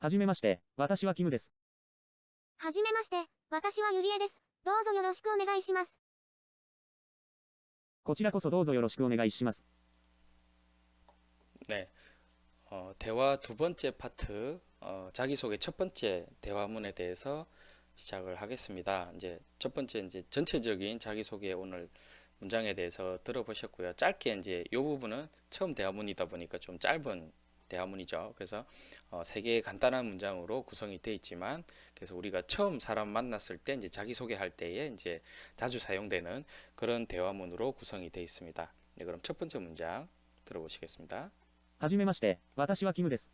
はじめまして、私はキムです。はじめまして、私はゆりえです。どうぞよろしくお願いします。こちらこそどうぞよろしくお願いします。 네, 대화 두 번째 파트, 자기소개 첫 번째 대화문에 대해서 시작을 하겠습니다. 이제 첫 번째 이제 전체적인 자기소개 오늘 문장에 대해서 들어보셨고요. 짧게 이제 이 부분은 처음 대화문이다 보니까 좀 짧은 대화문이죠. 그래서 세 개의 간단한 문장으로 구성이 되어 있지만, 그래서 우리가 처음 사람 만났을 때 이제 자기소개할 때에 이제 자주 사용되는 그런 대화문으로 구성이 되어 있습니다. 네, 그럼 첫 번째 문장 들어보시겠습니다. はじめまして、私はキムです。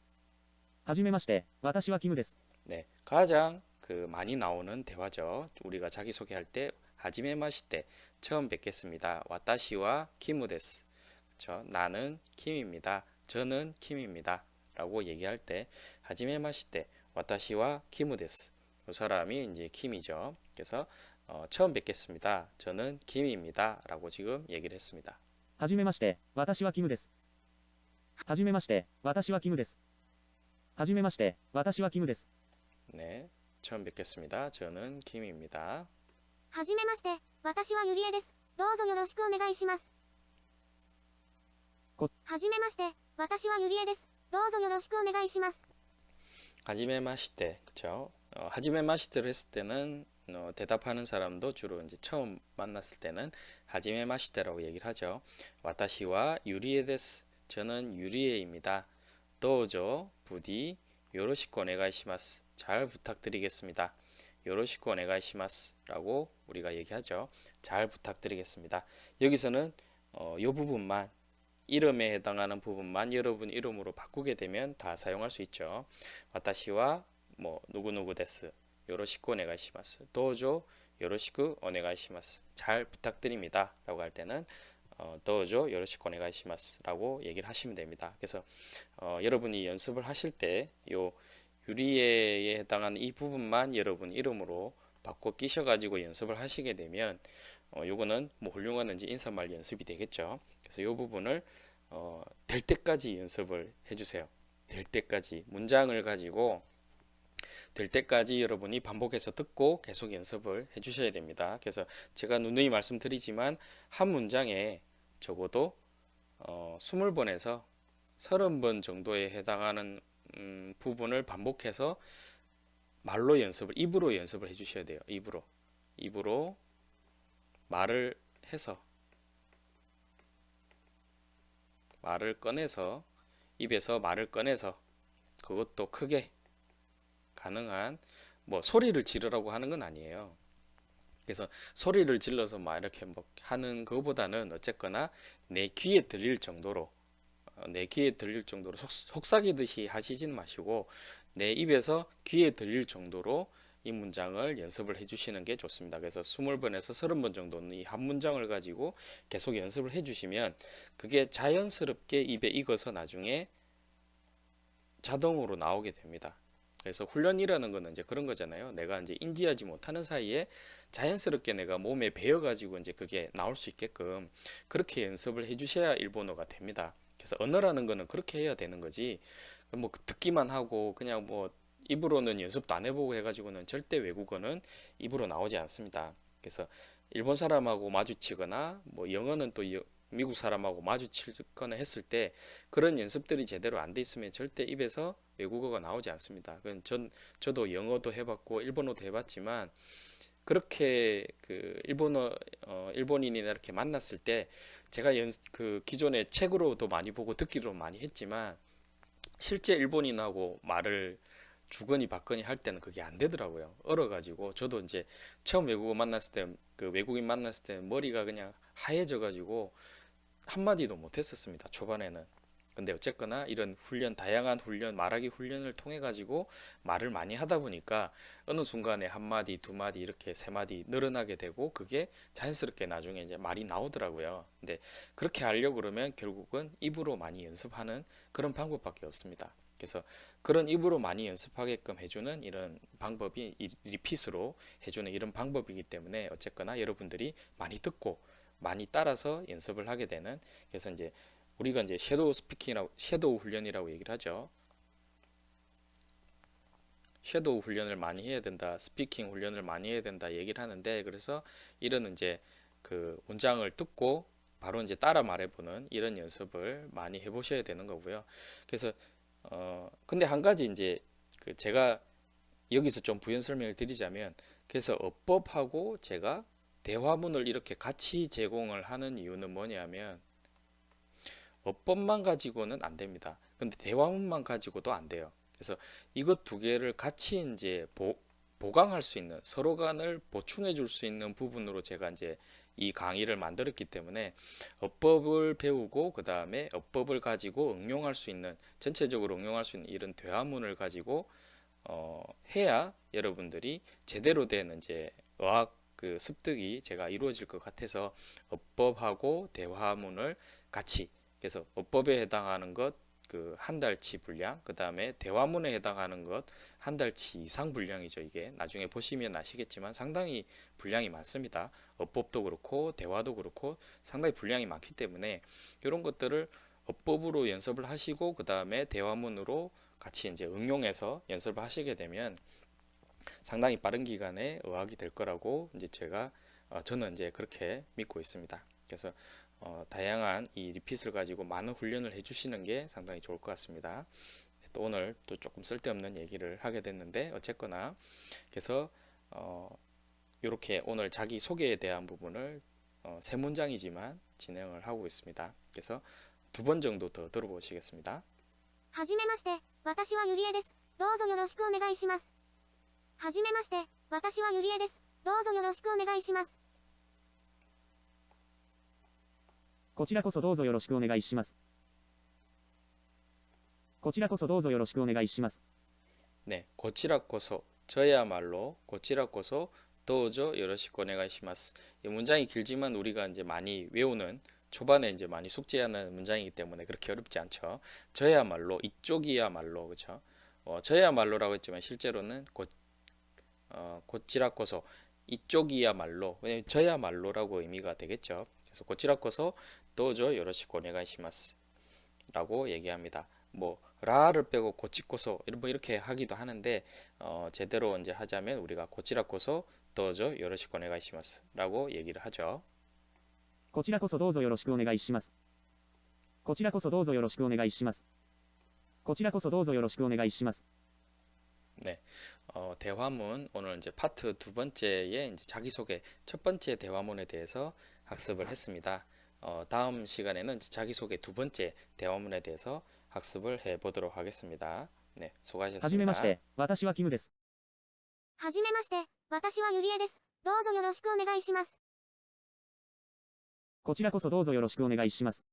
はじめまして、私はキムです。 네, 가장 많이 나오는 대화죠. 우리가 자기소개할 때 하지메마시테 처음 뵙겠습니다. 와타시와 키무 데스. 그렇죠? 나는 킴입니다. 저는 킴입니다. 라고 얘기할 때 하지메마시테 와타시와 키무 데스. 이 사람이 이제 킴이죠. 그래서 처음 뵙겠습니다. 저는 킴입니다. 라고 지금 얘기를 했습니다. はじめまして、私はキムです。はじめまして、私はキムです。はじめまして、私はキムです。 네, 처음 뵙겠습니다. 저는 킴입니다. はじめまして、私はゆりえです。どうぞよろしくお願いします。はじめまして、私はゆりえです。どうぞよろしくお願いします。 하지메마시테, 그쵸? 하지메마시테를 했을 때는 대답하는 사람도 주로 이제 처음 만났을 때는 하지메마시테라고 얘기를 하죠. 와타시와 유리에 데스. 저는 유리에입니다. 도우조, 부디, 요로시코 오네가이시마스. 잘 부탁드리겠습니다. 요로시코 오네가이시마스. 라고 우리가 얘기하죠. 잘 부탁드리겠습니다. 여기서는 이 부분만, 이름에 해당하는 부분만 여러분 이름으로 바꾸게 되면 다 사용할 수 있죠. 와타시와 뭐 누구누구 데스. 요로시쿠 오네가이시마스. 도우조 요로시쿠 오네가이시마스. 잘 부탁드립니다. 라고 할 때는 도우조 요로시쿠 오네가이시마스. 라고 얘기를 하시면 됩니다. 그래서 여러분이 연습을 하실 때 요 유리에에 해당하는 이 부분만 여러분 이름으로 바꿔 끼셔가지고 연습을 하시게 되면 요거는 뭐 훌륭하는지 인사말 연습이 되겠죠. 그래서 요 부분을 될 때까지 연습을 해주세요. 될 때까지 문장을 가지고 될 때까지 여러분이 반복해서 듣고 계속 연습을 해주셔야 됩니다. 그래서 제가 누누이 말씀드리지만 한 문장에 적어도 20번에서 30번 정도에 해당하는 부분을 반복해서 말로 연습을, 입으로 연습을 해주셔야 돼요. 입으로 말을 해서, 말을 꺼내서, 입에서 말을 꺼내서, 그것도 크게, 가능한 뭐 소리를 지르라고 하는 건 아니에요. 그래서 소리를 질러서 막 이렇게 뭐 하는 것보다는 어쨌거나 내 귀에 들릴 정도로, 속삭이듯이 하시진 마시고 내 입에서 귀에 들릴 정도로 이 문장을 연습을 해주시는 게 좋습니다. 그래서 20번에서 30번 정도는 이 한 문장을 가지고 계속 연습을 해주시면 그게 자연스럽게 입에 익어서 나중에 자동으로 나오게 됩니다. 그래서 훈련이라는 거는 이제 그런 거잖아요. 내가 이제 인지하지 못하는 사이에 자연스럽게 내가 몸에 배어가지고 이제 그게 나올 수 있게끔 그렇게 연습을 해주셔야 일본어가 됩니다. 그래서 언어라는 거는 그렇게 해야 되는 거지. 뭐 듣기만 하고 그냥 뭐 입으로는 연습도 안 해보고 해가지고는 절대 외국어는 입으로 나오지 않습니다. 그래서 일본 사람하고 마주치거나 뭐 영어는 또 미국 사람하고 마주치거나 했을 때 그런 연습들이 제대로 안 돼 있으면 절대 입에서 외국어가 나오지 않습니다. 저도 영어도 해봤고 일본어도 해봤지만 그렇게 일본인이나 이렇게 만났을 때 제가 기존에 책으로도 많이 보고 듣기로 많이 했지만 실제 일본인하고 말을 주거니 받거니 할 때는 그게 안 되더라고요. 얼어가지고 저도 이제 처음 외국인 만났을 때 머리가 그냥 하얘져가지고 한마디도 못했었습니다. 초반에는. 근데 어쨌거나 이런 다양한 훈련, 말하기 훈련을 통해 가지고 말을 많이 하다 보니까 어느 순간에 한 마디, 두 마디 이렇게 세 마디 늘어나게 되고 그게 자연스럽게 나중에 이제 말이 나오더라고요. 근데 그렇게 하려고 그러면 결국은 입으로 많이 연습하는 그런 방법밖에 없습니다. 그래서 그런 입으로 많이 연습하게끔 해주는 이런 방법이 리핏으로 해주는 이런 방법이기 때문에 어쨌거나 여러분들이 많이 듣고 많이 따라서 연습을 하게 되는, 그래서 이제 우리가 이제 섀도우 훈련이라고 얘기를 하죠. 섀도우 훈련을 많이 해야 된다, 스피킹 훈련을 많이 해야 된다 얘기를 하는데, 그래서 이런 이제 그 문장을 듣고 바로 이제 따라 말해보는 이런 연습을 많이 해보셔야 되는 거고요. 그래서 근데 한 가지 이제 그 제가 여기서 좀 부연 설명을 드리자면, 그래서 어법하고 제가 대화문을 이렇게 같이 제공을 하는 이유는 뭐냐면, 어법만 가지고는 안 됩니다. 근데 대화문만 가지고도 안 돼요. 그래서 이것 두 개를 같이 이제 보강할 수 있는, 서로 간을 보충해 줄 수 있는 부분으로 제가 이제 이 강의를 만들었기 때문에, 어법을 배우고 그 다음에 어법을 가지고 응용할 수 있는, 전체적으로 응용할 수 있는 이런 대화문을 가지고 해야 여러분들이 제대로 된 이제 어학 그 습득이 제가 이루어질 것 같아서, 어법하고 대화문을 같이, 그래서 어법에 해당하는 것 그 한 달치 분량, 그 다음에 대화문에 해당하는 것 한 달치 이상 분량이죠. 이게 나중에 보시면 아시겠지만 상당히 분량이 많습니다. 어법도 그렇고 대화도 그렇고 상당히 분량이 많기 때문에, 이런 것들을 어법으로 연습을 하시고 그 다음에 대화문으로 같이 이제 응용해서 연습을 하시게 되면 상당히 빠른 기간에 어학이 될 거라고 이제 제가 저는 이제 그렇게 믿고 있습니다. 그래서 다양한 이 리핏을 가지고 많은 훈련을 해주시는 게 상당히 좋을 것 같습니다. 또 오늘 또 조금 쓸데없는 얘기를 하게 됐는데, 어쨌거나 그래서 이렇게 오늘 자기 소개에 대한 부분을 세 문장이지만 진행을 하고 있습니다. 그래서 두 번 정도 더 들어보시겠습니다. はじめまして、私はゆりえです。どうぞよろしくお願いします。はじめまして、私はゆりえです。どうぞよろしくお願いします。こちらこそどうぞよろしくお願いします。こちらこそどうぞよろしくお願いします。 네, 고치라코소, 저야말로 고치라코소 도우조 요로시코 오네가이시마스. 이 문장이 길지만 우리가 이제 많이 외우는, 초반에 이제 많이 숙지하는 문장이기 때문에 그렇게 어렵지 않죠. 저야말로, 이쪽이야말로, 그렇죠? 저야말로라고 했지만 실제로는 고치라코소, 이쪽이야말로, 왜냐면 저야말로라고 의미가 되겠죠. 그래서 고치라코소 도우조 요로시코 오네가이시마스 라고 얘기합니다. 뭐 라를 빼고 고치코소 뭐 이렇게 하기도 하는데, 제대로 이제 하자면 우리가 고치라코소 도저 요로시코 오네가이시마스 라고 얘기를 하죠. こちらこそどうぞよろしくお願いします。こちらこそどうぞよろしくお願いします。こちらこそどうぞよろしくお願いします。 네, 대화문 오늘 이제 파트 두 번째의 이제 자기소개 첫 번째 대화문에 대해서 학습을 했습니다. 다음 시간에는 이제 자기소개 두 번째 대화문에 대해서 학습을 해보도록 하겠습니다. 네, はじめまし 수고하셨습니다. て、私はキムです。はじめまして、私はゆりえです。どうぞよろしくお願いします。こちらこそどうぞよろしくお願いします。